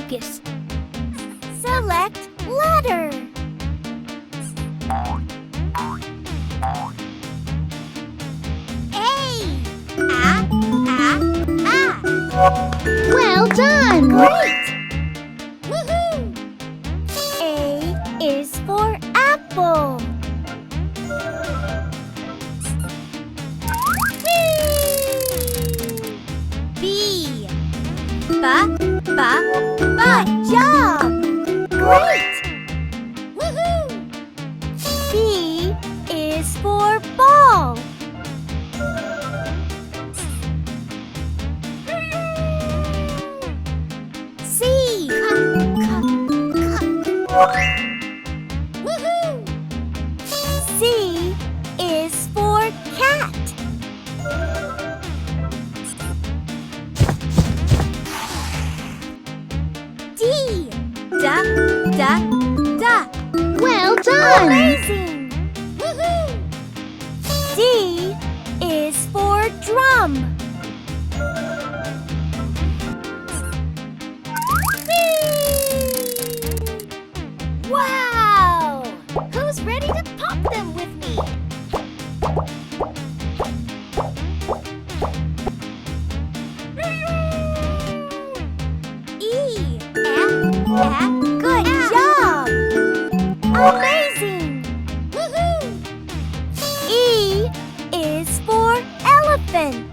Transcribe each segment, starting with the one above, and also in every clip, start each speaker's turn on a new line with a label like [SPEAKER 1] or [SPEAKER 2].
[SPEAKER 1] focus. Select letter. Well done! Great! Woohoo! A is for apple. B. Good job! Great! Woohoo! B is for ball. C. Woohoo! C is for cat. D. Well done! Amazing! Woohoo! D is for drum. Wow! Who's ready to pop them with me? E. Good job! Amazing! Woohoo! E is for elephant.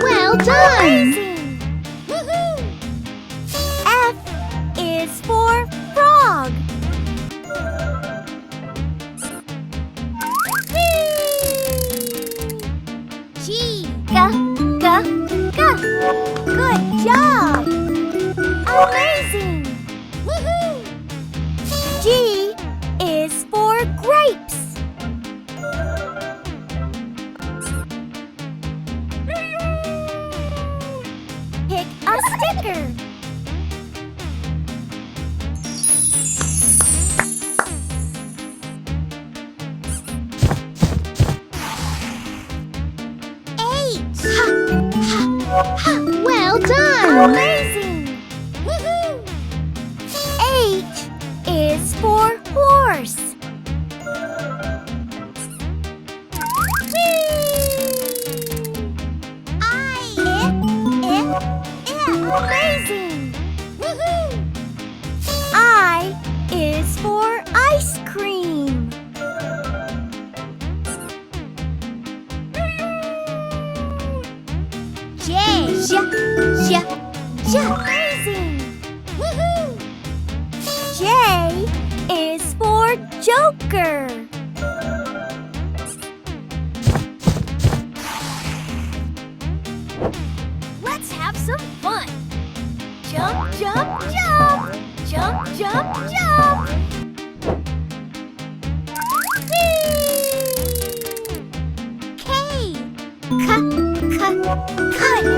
[SPEAKER 1] Well done! Amazing! Woohoo! F is for frog. G. Good job! Amazing! Woohoo! G is for grapes. Pick a sticker. H. Well done! Amazing! Woohoo! H is for horse. Amazing! Woohoo! I is for ice cream. J. Amazing! Woohoo! J is for joker. Let's have some fun. Jump, jump, jump. Jump, jump, jump. K. Good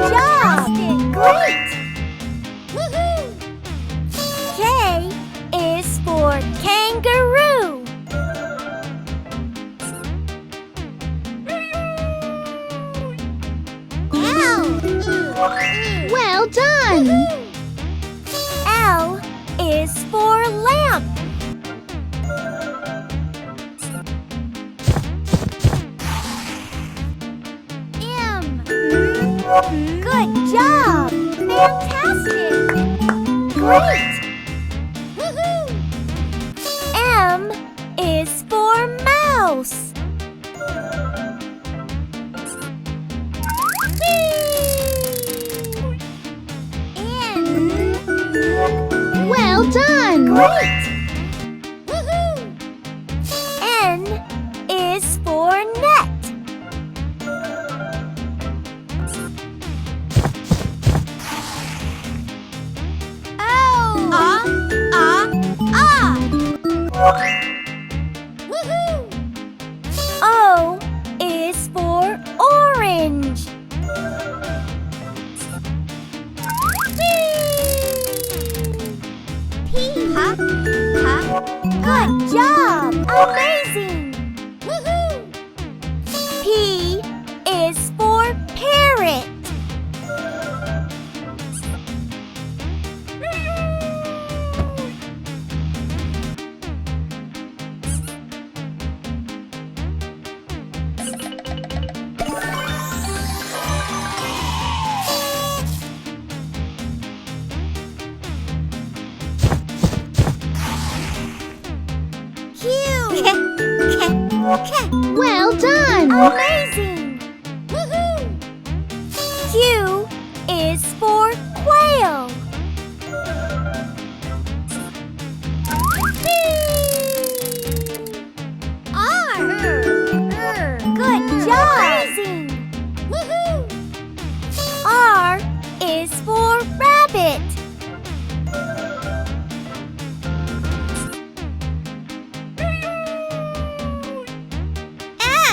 [SPEAKER 1] job. Great. Woohoo. K is for kangaroo. L. Well done. L is for lamp. M. Good job! Fantastic! Great! Woohoo! M is for mouse. N. Well done! Great! Woohoo! N is for net. Woohoo! O is for orange. P. Good job! Amazing!
[SPEAKER 2] Well done!
[SPEAKER 1] Amazing! Woohoo! Q is for quail. R. Good job! Amazing! Woohoo! R is for rabbit.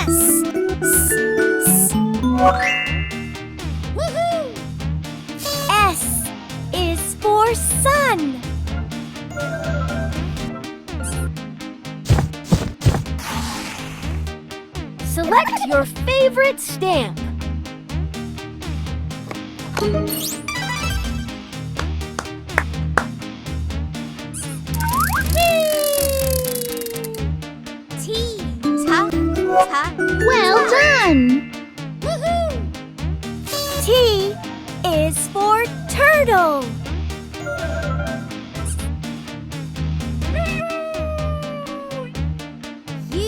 [SPEAKER 1] S. Woohoo! S is for sun. Select your favorite stamp. T.
[SPEAKER 2] Well done!
[SPEAKER 1] Woohoo! T is for turtle. U.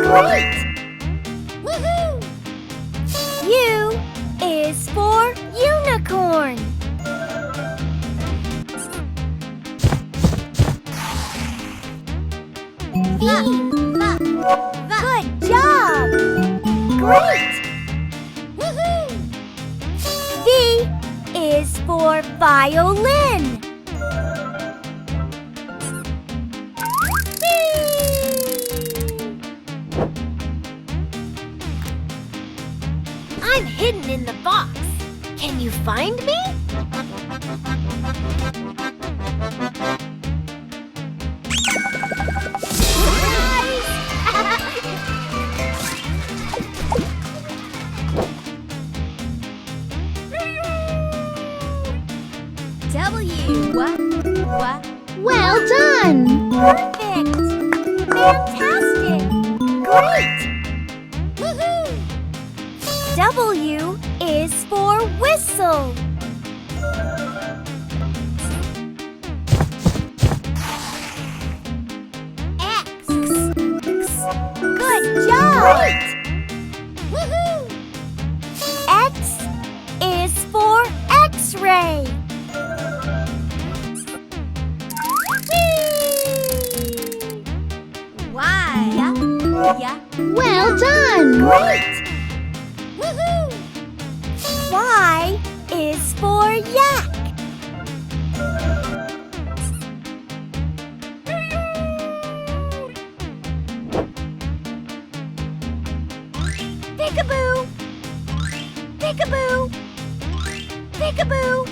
[SPEAKER 1] Great! Woohoo! U is for unicorn. V. Good job! Great! Woohoo! V is for violin. I'm hidden in the box. Can you find me? W.
[SPEAKER 2] Well done!
[SPEAKER 1] Perfect! Fantastic! Great! Woohoo! W is for whistle. X. Good job! Great! Woohoo! X is for X-ray. Y.
[SPEAKER 2] Well done!
[SPEAKER 1] Great! Woohoo! Y is for yak. Peekaboo! Peekaboo! Peekaboo!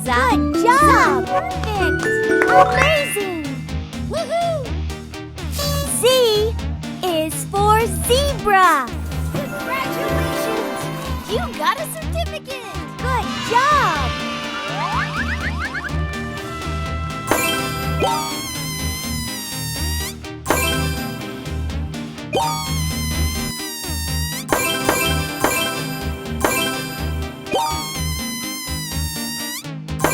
[SPEAKER 1] Good job! Perfect! Amazing! Woohoo! Z is for zebra. Congratulations! You got a certificate! Good job!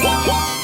[SPEAKER 1] Yeah.